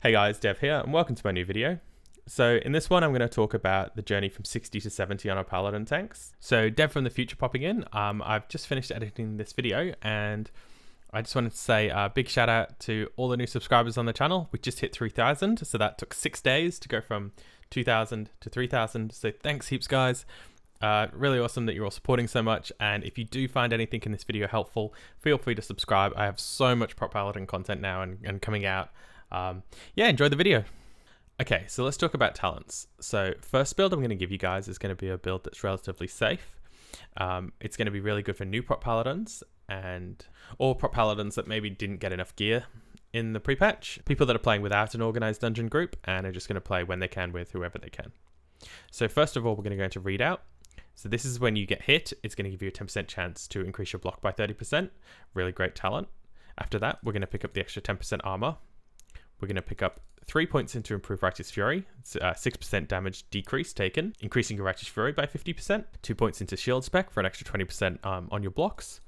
Hey guys, Dev here, and welcome to my new video. So in this one, I'm going to talk about the journey from 60 to 70 on our Paladin tanks. So Dev from the future popping in. I've just finished editing this video, and I just wanted to say a big shout out to all the new subscribers on the channel. We just hit 3,000, so that took 6 days to go from 2,000 to 3,000. So thanks heaps, guys. Really awesome that you're all supporting so much, and if you do find anything in this video helpful, feel free to subscribe. I have so much Prot Paladin content now and coming out. Yeah, enjoy the video. Okay, so let's talk about talents. So first build I'm going to give you guys is going to be a build that's relatively safe. It's going to be really good for new Prot Paladins and all Prot Paladins that maybe didn't get enough gear in the pre-patch. People that are playing without an organized dungeon group and are just going to play when they can with whoever they can. So first of all, we're going to go into Readout. So this is when you get hit, it's going to give you a 10% chance to increase your block by 30%. Really great talent. After that, we're going to pick up the extra 10% armor. We're going to pick up 3 points into Improved Righteous Fury. It's 6% damage decrease taken, increasing your Righteous Fury by 50%. 2 points into Shield Spec for an extra 20% on your blocks.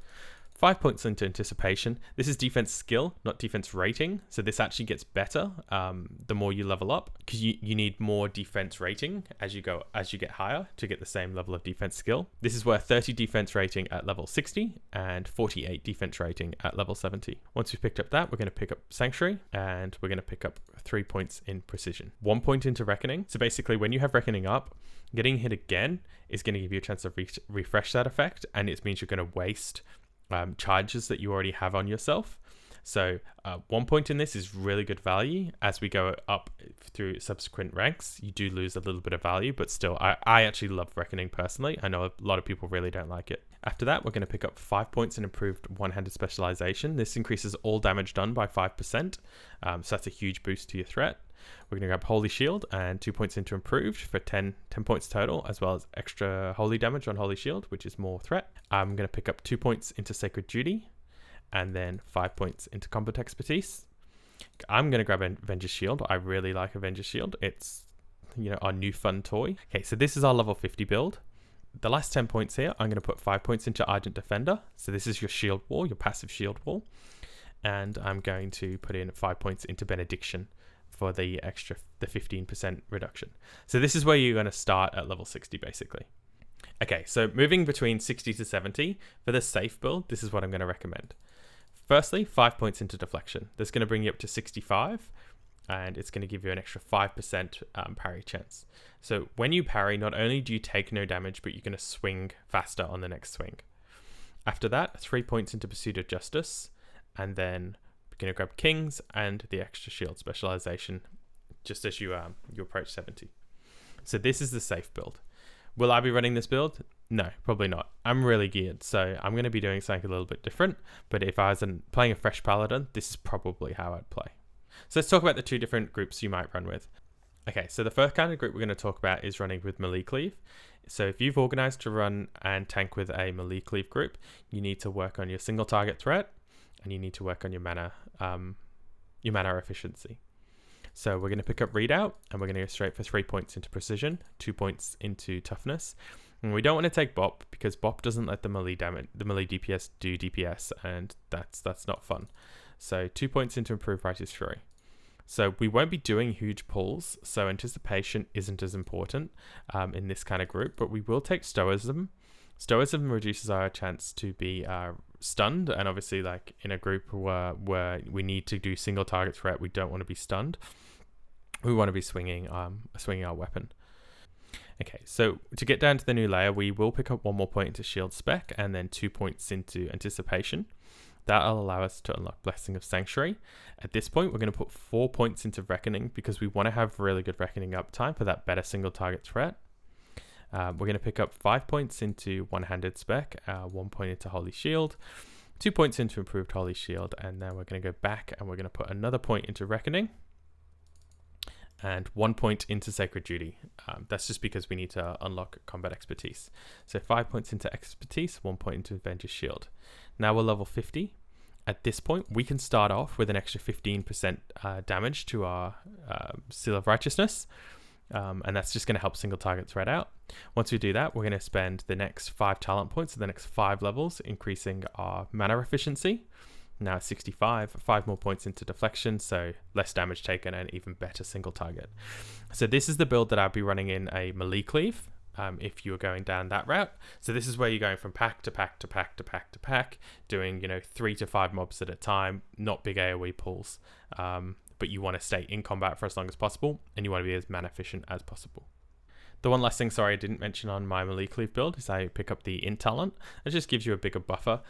5 points into Anticipation. This is defense skill, not defense rating. So this actually gets better the more you level up, because you need more defense rating as you get higher to get the same level of defense skill. This is worth 30 defense rating at level 60 and 48 defense rating at level 70. Once we've picked up that, we're going to pick up Sanctuary, and we're going to pick up 3 points in Precision. 1 point into Reckoning. So basically when you have Reckoning up, getting hit again is going to give you a chance to refresh that effect, and it means you're going to waste charges that you already have on yourself. So 1 point in this is really good value. As we go up through subsequent ranks, you do lose a little bit of value, but still, I actually love Reckoning personally. I know a lot of people really don't like it. After that, we're going to pick up 5 points in Improved One-Handed Specialization. This increases all damage done by 5%, so that's a huge boost to your threat. We're going to grab Holy Shield and 2 points into Improved for 10 points total, as well as extra Holy damage on Holy Shield, which is more threat. I'm going to pick up 2 points into Sacred Duty, and then 5 points into Combat Expertise. I'm going to grab Avenger's Shield. I really like Avenger's Shield. It's, our new fun toy. Okay, so this is our level 50 build. The last 10 points here, I'm going to put 5 points into Argent Defender. So this is your shield wall, your passive shield wall. And I'm going to put in 5 points into Benediction for the 15% reduction. So this is where you're going to start at level 60 basically. Okay, so moving between 60 to 70, for the safe build, this is what I'm going to recommend. Firstly, 5 points into Deflection. That's going to bring you up to 65, and it's going to give you an extra 5% parry chance. So when you parry, not only do you take no damage, but you're going to swing faster on the next swing. After that, 3 points into Pursuit of Justice, and then we're going to grab Kings and the extra shield specialization just as you approach 70. So this is the safe build. Will I be running this build? No, probably not. I'm really geared, so I'm going to be doing something a little bit different. But if I was playing a fresh Paladin, this is probably how I'd play. So let's talk about the two different groups you might run with. Okay, so the first kind of group we're going to talk about is running with melee cleave. So if you've organized to run and tank with a melee cleave group, you need to work on your single target threat, and you need to work on your mana efficiency. So we're going to pick up Readout, and we're going to go straight for 3 points into Precision, 2 points into Toughness. And we don't want to take Bop, because Bop doesn't let the melee DPS do DPS, and that's not fun. So 2 points into Improved Righteous Fury. So we won't be doing huge pulls, so Anticipation isn't as important in this kind of group, but we will take Stoicism. Stoicism reduces our chance to be stunned, and obviously like in a group where we need to do single target threat, we don't want to be stunned. We want to be swinging our weapon. Okay, so to get down to the new layer, we will pick up 1 more point into Shield Spec and then 2 points into Anticipation. That'll allow us to unlock Blessing of Sanctuary. At this point, we're going to put 4 points into Reckoning because we want to have really good Reckoning uptime for that better single target threat. We're going to pick up 5 points into One-Handed Spec, 1 point into Holy Shield, 2 points into Improved Holy Shield, and then we're going to go back and we're going to put another point into Reckoning and 1 point into Sacred Duty. That's just because we need to unlock Combat Expertise. So 5 points into Expertise, 1 point into Avenger's Shield. Now we're level 50. At this point, we can start off with an extra 15% damage to our Seal of Righteousness. And that's just going to help single target threat out. Once we do that, we're going to spend the next 5 talent points for the next 5 levels, increasing our mana efficiency. now 65, 5 more points into deflection, so less damage taken and even better single target. So this is the build that I'd be running in a melee cleave. If you were going down that route. So this is where you're going from pack to pack to pack to pack to pack, doing 3 to 5 mobs at a time, not big AOE pulls, but you want to stay in combat for as long as possible, and you want to be as mana efficient as possible. The one last thing, sorry, I didn't mention on my melee cleave build is I pick up the int talent. It just gives you a bigger buffer.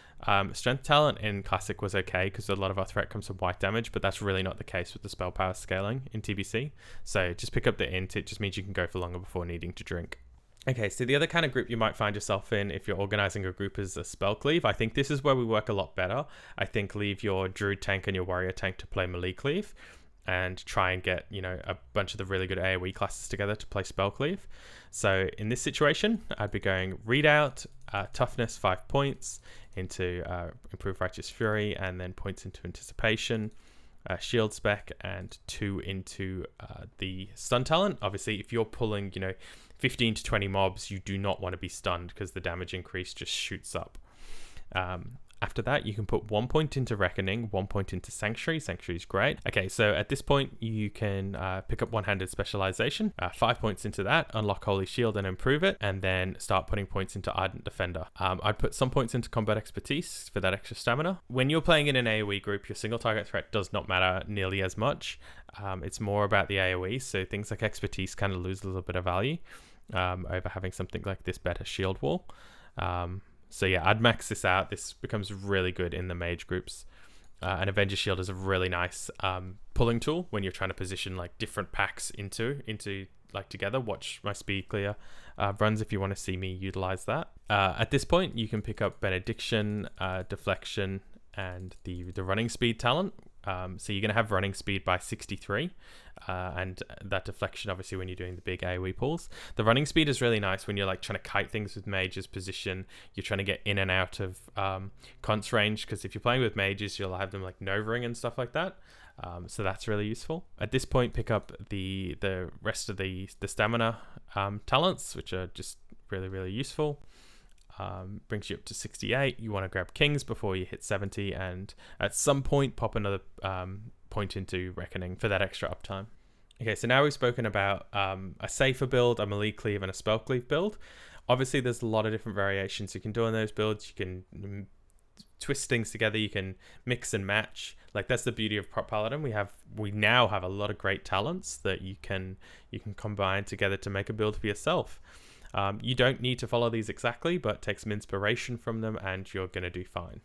Strength talent in classic was okay because a lot of our threat comes from white damage, but that's really not the case with the spell power scaling in TBC. So just pick up the int. It just means you can go for longer before needing to drink. Okay, so the other kind of group you might find yourself in if you're organizing a group is a spell cleave. I think this is where we work a lot better. I think leave your druid tank and your warrior tank to play melee cleave and try and get, a bunch of the really good AOE classes together to play spell cleave. So in this situation, I'd be going Readout, toughness 5 points into improved righteous fury, and then points into anticipation, shield spec, and 2 into the stun talent. Obviously, if you're pulling, 15 to 20 mobs, you do not want to be stunned because the damage increase just shoots up. After that, you can put 1 point into Reckoning, 1 point into Sanctuary. Sanctuary is great. Okay, so at this point, you can pick up one-handed specialization, 5 points into that, unlock Holy Shield and improve it, and then start putting points into Ardent Defender. I'd put some points into Combat Expertise for that extra stamina. When you're playing in an AoE group, your single target threat does not matter nearly as much. It's more about the AoE, so things like Expertise kind of lose a little bit of value over having something like this better shield wall. So yeah, I'd max this out. This becomes really good in the mage groups. And Avenger Shield is a really nice pulling tool when you're trying to position like different packs into like together. Watch my Speed Clear runs if you want to see me utilize that. At this point, you can pick up Benediction, Deflection, and the running speed talent. So you're going to have running speed by 63, and that deflection obviously when you're doing the big AoE pulls. The running speed is really nice when you're like trying to kite things with mages position. You're trying to get in and out of con's range, because if you're playing with mages, you'll have them like novering and stuff like that. So that's really useful. At this point, pick up the rest of the stamina talents, which are just really, really useful. Brings you up to 68. You want to grab Kings before you hit 70, and at some point pop another point into Reckoning for that extra uptime. Okay, so now we've spoken about a safer build, a melee cleave, and a spell cleave build. Obviously, there's a lot of different variations you can do on those builds. You can twist things together. You can mix and match. Like, that's the beauty of Prot Paladin. We now have a lot of great talents that you can combine together to make a build for yourself. You don't need to follow these exactly, but take some inspiration from them and you're going to do fine.